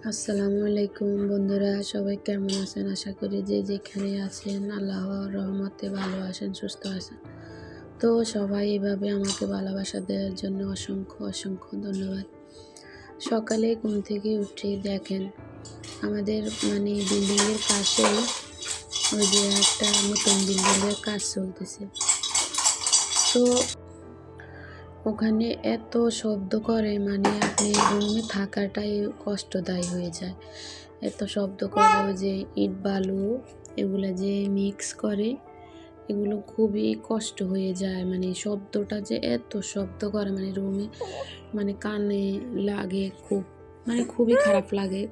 আসসালামু আলাইকুম বন্ধুরা, সবাই কেমন আছেন? আশা করি যে যেখানে আছেন আল্লাহর রহমতে ভালো আছেন, সুস্থ আছেন। তো সবাই এভাবে আমাকে ভালোবাসা দেওয়ার জন্য অসংখ্য অসংখ্য ধন্যবাদ। সকালে ঘুম থেকে উঠে দেখেন আমাদের বিল্ডিংয়ের পাশেই ওই যে একটা নতুন বিল্ডিংয়ের কাজ চলতেছে। তো ওখানে এত শব্দ করে আপনি রুমে থাকাটাই কষ্টদায়ী হয়ে যায়। এত শব্দ করে ওই যে ইট বালু এগুলা যে মিক্স করে, এগুলো খুবই কষ্ট হয়ে যায়। শব্দটা যে এত শব্দ করে রুমে কানে লাগে, খুবই খারাপ লাগে।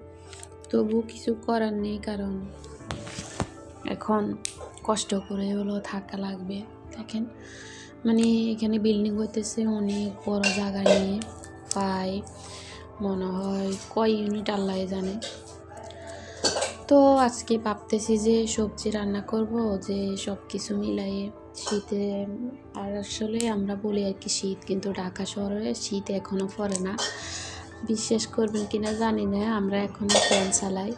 তবু কিছু করার নেই, কারণ এখন কষ্ট করে হলেও থাকা লাগবে। দেখেন এখানে বিল্ডিং হইতেছে অনেক বড় জায়গা নিয়ে, প্রায় মনে হয় কয় ইউনিট আল্লাহ জানে। তো আজকে ভাবতেছি যে সবজি রান্না করব, যে সব কিছু মিলাইয়ে শীতে। আর আসলে আমরা বলি আর কি শীত, কিন্তু ঢাকা শহরে শীত এখনও পড়ে না। বিশ্বাস করবেন কিনা জানি না, আমরা এখনও ফ্যান চালাই।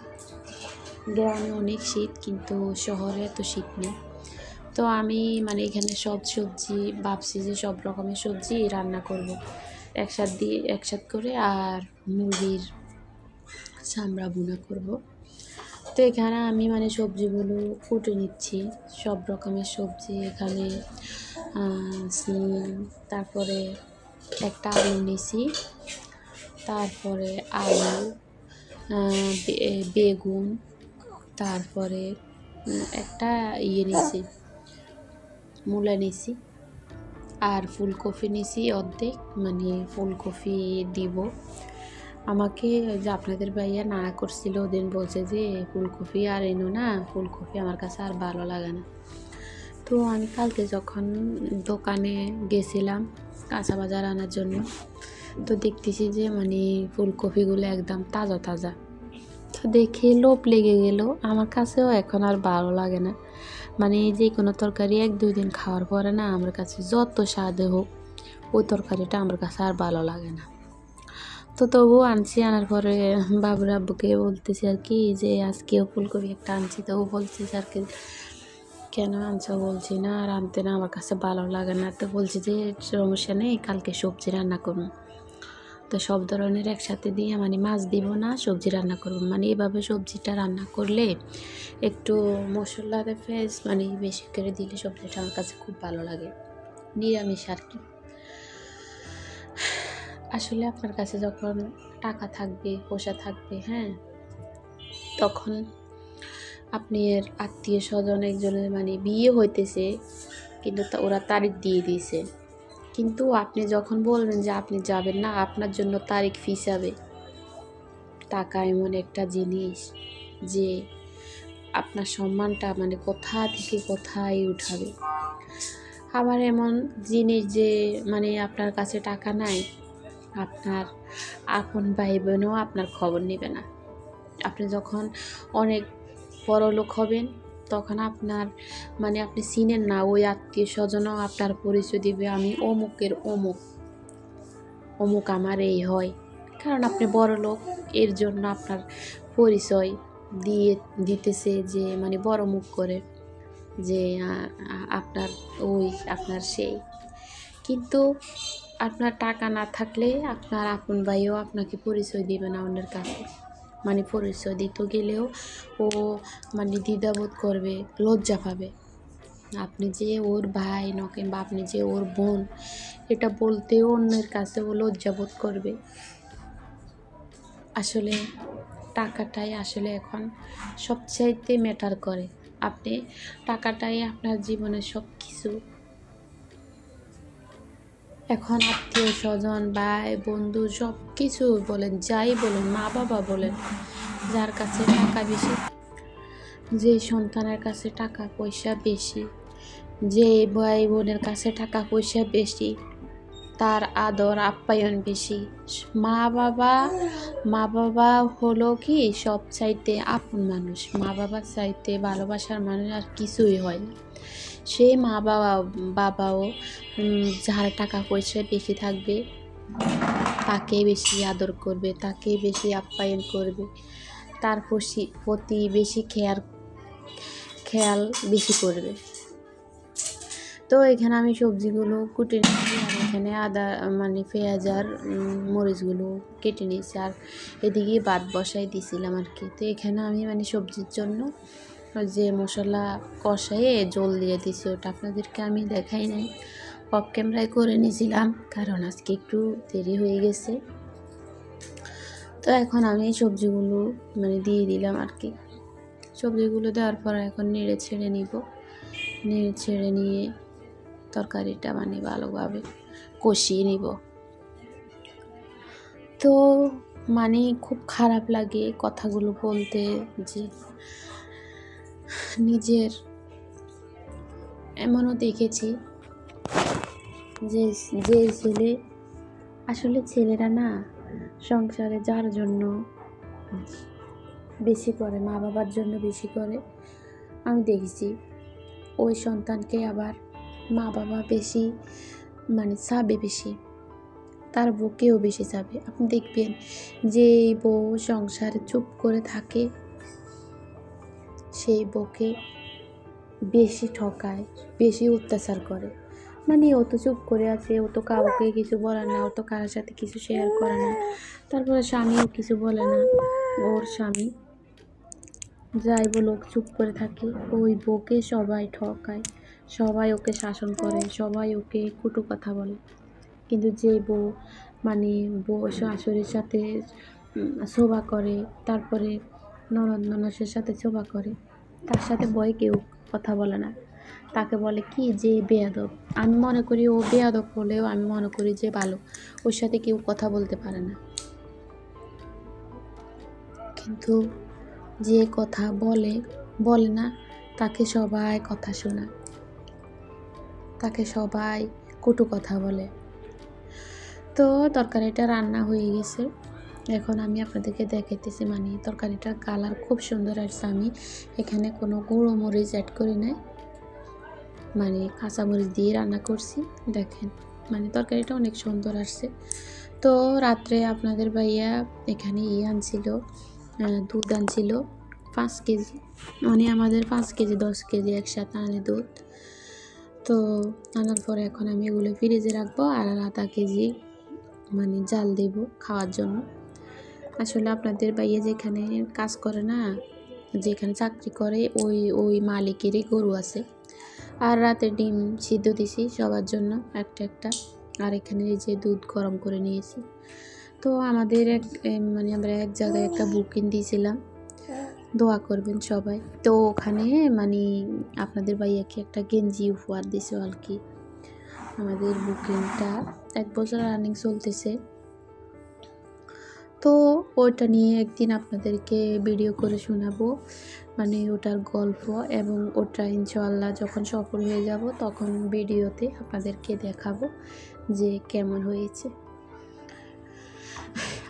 গ্রামে অনেক শীত, কিন্তু শহরে এত শীত নেই। তো আমি এখানে সব সবজি ভাবছি যে সব রকমের সবজি রান্না করব একসাথ করে, আর মুরগির চামড়া ভুনা করব। তো এখানে আমি সবজিগুলো কুটে নিচ্ছি, সব রকমের সবজি। এখানে সিম, তারপরে একটা আলু নিছি, তারপরে আলু, বেগুন, তারপরে একটা নিছি, মূলা নিছি, আর ফুলকপি নিছি অর্ধেক। ফুলকপি দিব। আমাকে যে আপনাদের ভাইয়া না করছিল ওদিন, বলছে যে ফুলকপি আর এনো না, ফুলকপি আমার কাছে আর ভালো লাগে না। তো আমি কালকে যখন দোকানে গেছিলাম কাঁচা বাজার আনার জন্য, তো দেখতেছি যে ফুলকপিগুলো একদম তাজা তাজা। তো দেখে লোভ লেগে গেল, আমার কাছেও এখন আর ভালো লাগে না। যে কোনো তরকারি 1-2 দিন খাওয়ার পরে না, আমার কাছে যত স্বাদে হোক ওই তরকারিটা আমার কাছে আর ভালো লাগে না। তো তবুও আনছি, আনার পরে বাবুর আব্বুকে বলতেছি আর কি যে আজকেও ফুলকপি একটা আনছি। তো ও বলতেছে আর কি, কেন আনছো? বলছি না আর আনতে না, আমার কাছে ভালো লাগে না। তো বলছি যে সমস্যা নেই, কালকে সবজি রান্না করবো। তো সব ধরনের একসাথে দিয়ে মাছ দিব না, সবজি রান্না করবো। এভাবে সবজিটা রান্না করলে একটু মশলার ফেস বেশি করে দিলে সবজিটা আমার কাছে খুব ভালো লাগে, নিরামিষ আর কি। আসলে আপনার কাছে যখন টাকা থাকবে, পয়সা থাকবে, হ্যাঁ, তখন আপনি এর আত্মীয় স্বজন একজনের বিয়ে হইতেছে, কিন্তু ওরা তারিখ দিয়ে দিয়েছে, কিন্তু আপনি যখন বলবেন যে আপনি যাবেন না, আপনার জন্য তারিখ ফিসাবে। টাকা এমন একটা জিনিস যে আপনার সম্মানটা কোথা থেকে কোথায় উঠাবে। আবার এমন জিনিস যে আপনার কাছে টাকা নাই, আপনার আপন ভাই বোনও আপনার খবর নেবে না। আপনি যখন অনেক বড় লোক হবেন, তখন আপনার আপনি চিনেন না, ওই আত্মীয় স্বজনও আপনার পরিচয় দিবে, আমি অমুকের অমুক, অমুক আমার এই হয়। কারণ আপনি বড় লোক, এর জন্য আপনার পরিচয় দিতেছে যে বড় মুখ করে, যে আপনার আপনার সেই। কিন্তু আপনার টাকা না থাকলে আপনার আপন ভাইও আপনাকে পরিচয় দিবে না অন্যের কাছে। পরিচয় দিতে গেলেও ও দ্বিধাবোধ করবে, লজ্জা পাবে। আপনি যে ওর ভাই না, কিংবা আপনি যে ওর বোন, এটা বলতেও অন্যের কাছে ও লজ্জাবোধ করবে। আসলে টাকাটাই আসলে এখন সবচাইতে ম্যাটার করে। আপনি টাকাটাই আপনার জীবনের সব কিছু। এখন আত্মীয় স্বজন, ভাই বন্ধু, সব কিছু বলেন, যাই বলেন, মা বাবা বলেন, যার কাছে টাকা বেশি, যে সন্তানের কাছে টাকা পয়সা বেশি, যে ভাই বোনের কাছে টাকা পয়সা বেশি, তার আদর আপ্যায়ন বেশি। মা বাবা হলো কি সব চাইতে আপন মানুষ। মা বাবার চাইতে ভালোবাসার মানুষ আর কিছুই হয় না। সেই বাবাও যার টাকা পয়সা বেশি থাকবে, তাকে বেশি আদর করবে, তাকে বেশি আপ্যায়ন করবে, তার প্রতি বেশি খেয়াল বেশি করবে। তো এখানে আমি সবজিগুলো কুটে নিয়েছি, আর এখানে আদা মানে পেঁয়াজ আর মরিচগুলো কেটে নিয়েছি, আর এদিকে ভাত বসাই দিয়েছিলাম আর কি। তো এখানে আমি মানে সবজির জন্য যে মশলা কষাইয়ে জল দিয়ে দিয়েছি, ওটা আপনাদেরকে আমি দেখাই নাই, অফ ক্যামেরায় করে নিয়েছিলাম, কারণ আজকে একটু দেরি হয়ে গেছে। তো এখন আমি সবজিগুলো মানে দিয়ে দিলাম আর কি। সবজিগুলো দেওয়ার পর এখন নেড়ে ছেড়ে নিয়ে তরকারিটা মানে ভালোভাবে কষিয়ে নিব। তো মানে খুব খারাপ লাগে কথাগুলো বলতে, যে নিজের এমনও দেখেছি যে ছেলে, আসলে ছেলেরা না সংসারে যার জন্য বেশি করে, মা বাবার জন্য বেশি করে, আমি দেখেছি ওই সন্তানকে আবার মা বাবা বেশি মানে চাবে, বেশি তার বউকেও বেশি চাবে। আপনি দেখবেন যে বউ সংসারে চুপ করে থাকে, সেই বউকে বেশি ঠকায়, বেশি অত্যাচার করে। মানে ও তো চুপ করে আছে, ও তো কাউকে কিছু বলে না, ও তো কারোর সাথে কিছু শেয়ার করে না, তারপরে স্বামীও কিছু বলে না, ওর স্বামী যাই বলুক চুপ করে থাকে। ওই বউকে সবাই ঠকায়, সবাই ওকে শাসন করে, সবাই ওকে কটু কথা বলে। কিন্তু যে বউ মানে শাশুড়ির সাথে শোভা করে, তারপরে ননদের সাথে শোভা করে, তার সাথে ভয়ে কেউ কথা বলে না, তাকে বলে কি যে বেয়াদব। আমি মনে করি ও বেয়াদব হলেও আমি মনে করি যে ভালো, ওর সাথে কেউ কথা বলতে পারে না। কিন্তু যে কথা বলে না, তাকে সবাই কথা শোনায়, তাকে সবাই কটু কথা বলে। তো তরকারিটা রান্না হয়ে গেছে, এখন আমি আপনাদেরকে দেখাইতেছি, মানে তরকারিটার কালার খুব সুন্দর আসছে। আমি এখানে কোনো গুঁড়ো মরিচ অ্যাড করি নাই, মানে কাঁচামরিচ দিয়ে রান্না করছি। দেখেন মানে তরকারিটা অনেক সুন্দর আসছে। তো রাত্রে আপনাদের ভাইয়া এখানে আনছিল, দুধ আনছিল 5 কেজি, মানে আমাদের 5 কেজি 10 কেজি একসাথে আনে দুধ। তো আনার পরে এখন আমি এগুলো ফ্রিজে রাখবো, আর আধা কেজি মানে জাল দেব খাওয়ার জন্য। আসলে আপনাদের ভাইয়া যেখানে কাজ করে না, যেখানে চাকরি করে, ওই মালিকেরই গরু আছে। আর রাতে ডিম সিদ্ধ দিছি সবার জন্য একটা, আর এখানে এই যে দুধ গরম করে নিয়েছি। তো আমাদের মানে আমরা এক জায়গায় একটা বুকিং দিয়েছিলাম, দোয়া করবেন সবাই। তো ওখানে মানে আপনাদের ভাইয়াকে একটা গেঞ্জি উপহার দিছে আর কি। আমাদের বুকিংটা 1 বছর রানিং চলতেছে। তো ওইটা নিয়ে একদিন আপনাদেরকে ভিডিও করে শোনাবো, মানে ওটার গল্প, এবং ওটা ইনশাআল্লাহ যখন সফল হয়ে যাব তখন ভিডিওতে আপনাদেরকে দেখাবো যে কেমন হয়েছে।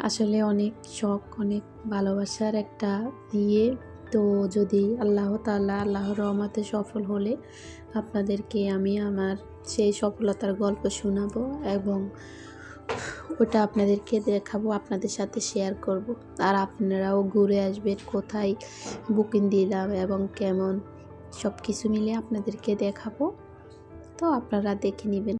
আসলে অনেক শখ, অনেক ভালোবাসার একটা দিয়ে। তো যদি আল্লাহর রহমতে সফল হলে আপনাদেরকে আমি আমার সেই সফলতার গল্প শোনাবো, এবং ওটা আপনাদেরকে দেখাবো, আপনাদের সাথে শেয়ার করব। আর আপনারাও ঘুরে আসবেন, কোথায় বুকিং দিলাম এবং কেমন, সব কিছু মিলে আপনাদেরকে দেখাবো। তো আপনারা দেখে নেবেন।